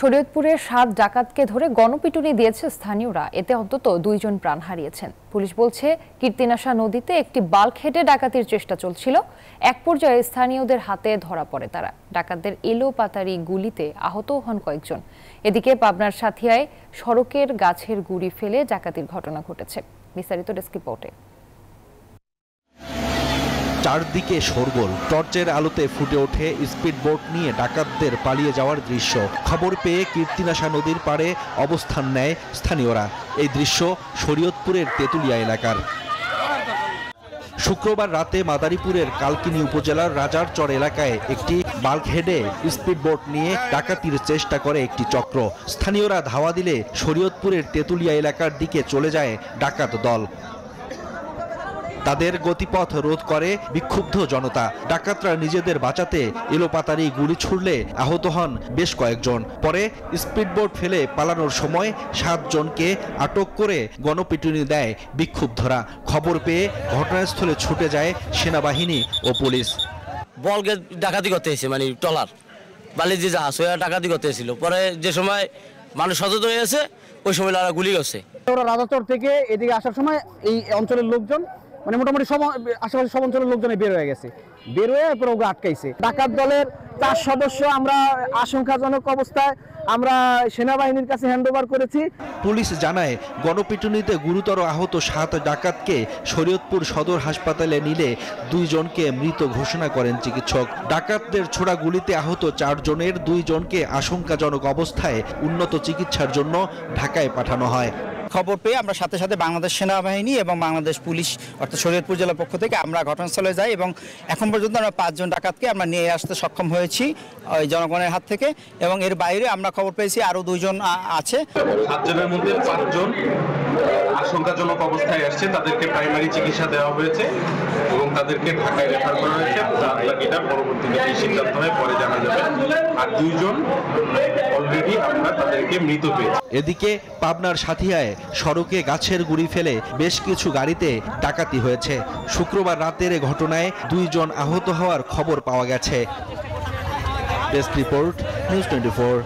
শরীয়তপুরে 7 ডাকাতকে ধরে গণপিটুনি দিয়েছে স্থানীয়রা। এতে অন্তত 2 জন প্রাণ হারিয়েছেন। পুলিশ বলছে, কীর্তিনাশা নদীতে একটি বাল্কহেডে ডাকাতির চেষ্টা চলছিল। এক পর্যায়ে স্থানীয়দের হাতে ধরা পড়ে তারা। ডাকাতদের এলোপাতাড়ি গুলিতে আহত হন কয়েকজন। এদিকে পাবনার সাথিয়ায় সড়কের গাছের গুড়ি ফেলে ডাকাতির ঘটনা ঘটেছে। বিস্তারিত ডেস্ক রিপোর্টে। চারদিকে শোরগোল, টর্চের আলোতে ফুটে ওঠে স্পিডবোট নিয়ে ডাকাতদের পালিয়ে যাওয়ার দৃশ্য। খবর পেয়ে কীর্তিনাশা নদীর পাড়ে অবস্থান নেয় স্থানীয়রা। এই দৃশ্য শরীয়তপুরের তেতুলিয়া এলাকার। শুক্রবার রাতে মাদারীপুরের কালকিনি উপজেলার রাজারচর এলাকায় একটি বাল্কহেডে স্পিডবোট নিয়ে ডাকাতির চেষ্টা করে একটি চক্র। স্থানীয়রা ধাওয়া দিলে শরীয়তপুরের তেতুলিয়া এলাকার দিকে চলে যায় ডাকাত দল। তাদের গতিপথ রোধ করে বিক্ষুব্ধ জনতা। ডাকাতরা নিজেদের বাঁচাতে এলোপাতাড়ি গুলি ছুড়লে আহত হন বেশ কয়েকজন। পরে স্পিডবোট ফেলে পালানোর সময় 7 জনকে আটক করে গণপিটুনি দেয় বিক্ষুব্ধরা। খবর পেয়ে ঘটনাস্থলে ছুটে যায় সেনাবাহিনী ও পুলিশ। বলকে ডাকাতি করতে এসে মানে ট্রলার বালি যে জাহাজ ওরা ডাকাতি করতে এসেছিল। পরে যে সময় মানুষ সচেতন হয়েছে ওই সময় ওরা গুলি করছে। ওরা রাজাচর থেকে এদিকে আসার সময় এই অঞ্চলের লোকজন মানে মোটামুটি আশেপাশে সব অঞ্চলের লোকজনে বের হয়ে গেছে। বের হয়ে এরপর ওকে আটকাইছে। ডাকাত দলের 4 সদস্য আমরা আশঙ্কাজনক অবস্থায় আমরা সেনাবাহিনীর কাছে হ্যান্ডওভার করেছি। পুলিশ জানায়, গণপিটুনিতে গুরুতর আহত 7 ডাকাতকে শরীয়তপুর সদর হাসপাতালে নিলে 2 জনকে মৃত ঘোষণা করেন চিকিৎসক। ডাকাতদের ছোড়া গুলিতে আহত 4 জনের 2 জনকে আশঙ্কাজনক অবস্থায় উন্নত চিকিৎসার জন্য ঢাকায় পাঠানো হয়। খবর পেয়ে আমরা সাথে সাথে বাংলাদেশ সেনাবাহিনী এবং বাংলাদেশ পুলিশ অর্থাৎ শরীয়তপুর জেলার পক্ষ থেকে আমরা ঘটনাস্থলে যাই এবং এখন পর্যন্ত আমরা 5 জন ডাকাতকে আমরা নিয়ে আসতে সক্ষম হয়েছি ওই জনগণের হাত থেকে। এবং এর বাইরে আমরা খবর পেয়েছি আরও 2 জন আছে। 7 জনের মধ্যে 5 জন আশঙ্কাজনক অবস্থায় আসছে, তাদেরকে প্রাইমারি চিকিৎসা দেওয়া হয়েছে এবং তাদেরকে ঢাকায় রেফার করা হয়েছে। বাকিটা পরবর্তীতে কি সিদ্ধান্ত হয় পরে জানা যাবে। আর 2 জন অলরেডি আমরা তাদেরকে মৃত পেয়েছি। এদিকে পাবনার সাথিয়ায় সড়কে গাছের গুড়ি ফেলে বেশ কিছু গাড়িতে ডাকাতি হয়েছে। শুক্রবার রাতের ঘটনায় 2 জন আহত হওয়ার খবর পাওয়া গেছে। Desk report, news 24।